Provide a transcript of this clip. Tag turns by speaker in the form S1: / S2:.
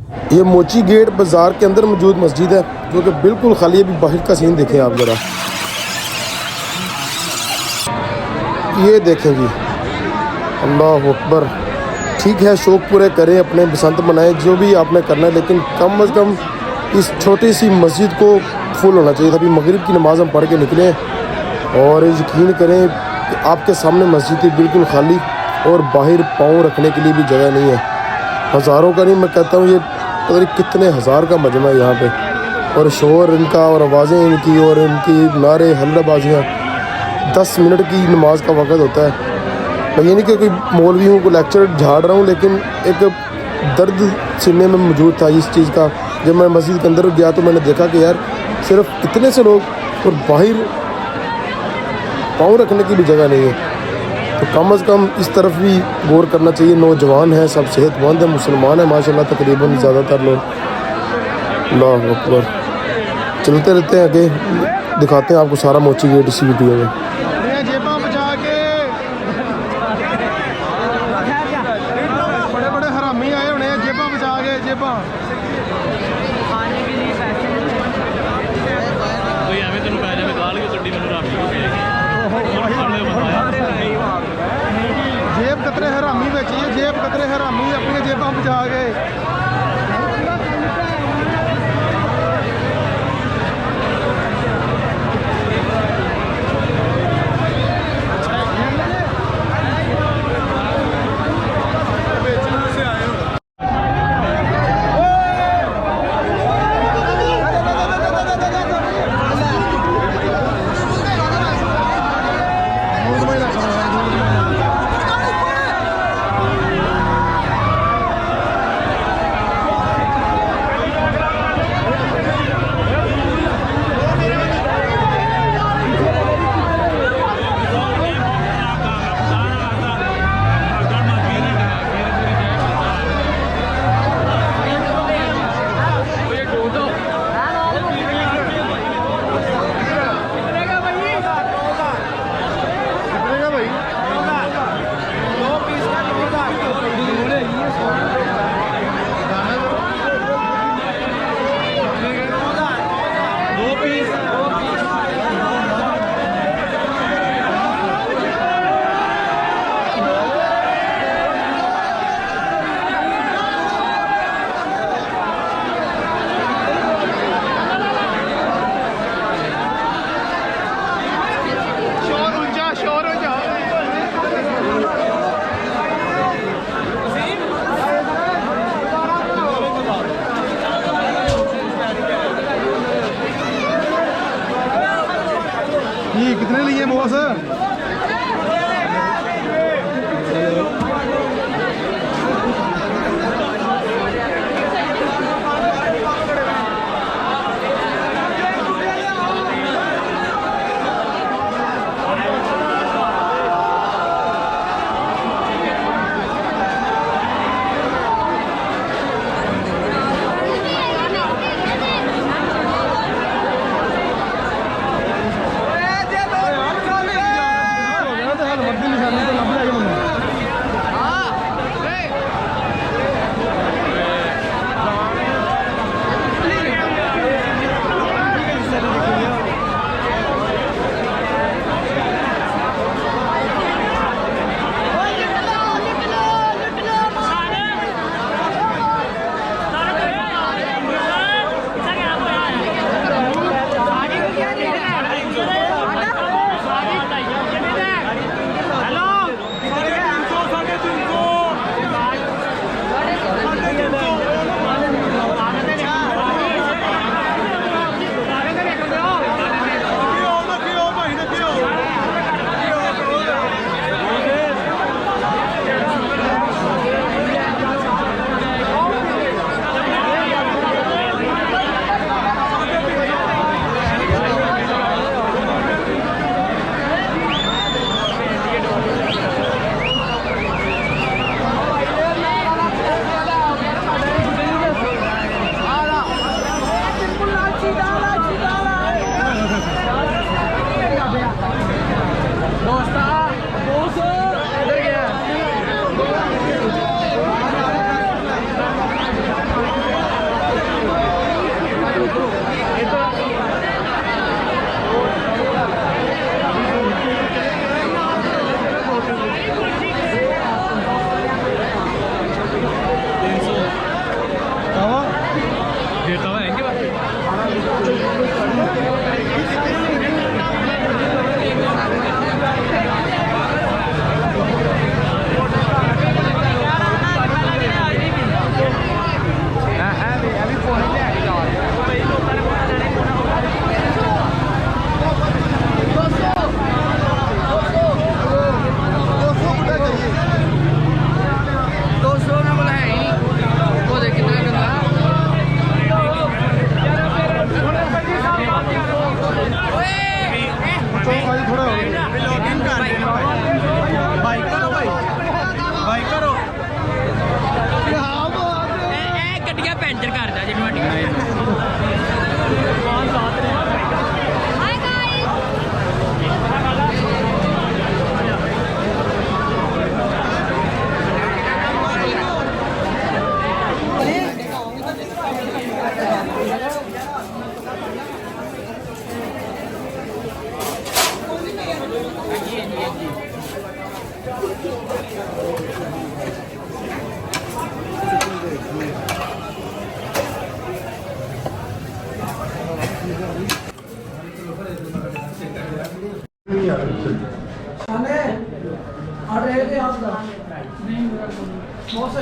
S1: ये मोची गेट बाज़ार के अंदर मौजूद मस्जिद है जो कि बिल्कुल खाली है। अभी बाहर का सीन देखें आप ज़रा, ये देखें जी, अल्लाह अकबर। ठीक है, शौक़ पूरे करें, अपने बसंत मनाएं, जो भी आपने करना है, लेकिन कम अज़ कम इस छोटी सी मस्जिद को फुल होना चाहिए था। अभी मगरिब की नमाज़ हम पढ़ के निकले और यकीन करें कि आपके सामने मस्जिद है बिल्कुल खाली और बाहर पाँव रखने के लिए भी जगह नहीं है। हज़ारों का नहीं, मैं कहता हूँ ये पता नहीं कितने हज़ार का मजमा है यहाँ पे। और शोर इनका और आवाज़ें इनकी और इनकी नारे हल्लाबाजियाँ। 10 मिनट की नमाज का वक़्त होता है। मैं ये नहीं कि कोई मौलवी हूँ, कोई लेक्चर झाड़ रहा हूँ, लेकिन एक दर्द सीने में मौजूद था इस चीज़ का। जब मैं मस्जिद के अंदर गया तो मैंने देखा कि यार सिर्फ इतने से लोग और बाहर पाँव रखने की भी जगह नहीं है। तो कम अज़ कम इस तरफ भी गौर करना चाहिए। नौजवान हैं, सब सेहतमंद हैं, मुसलमान हैं माशाल्लाह तकरीबन ज़्यादातर लोग। अल्लाह अकबर। चलते रहते हैं आगे, दिखाते हैं आपको सारा मोची गेट इसी वीडियो में।
S2: बड़े बड़े हरामी आए होने जेबा बचा के, जेबा खाने के लिए पैसे कोई एवं तेन पै जाए गाल के गड्डी में जेब कतरे हरामी बेची है, जेब कतरे हरामी अपनी जेबा बचा के। ये कितने लिए बॉस?
S3: ਪੈਂਚਰ ਕਰਦਾ ਜੇ ਤੁਹਾਡੀਆਂ
S4: बहुत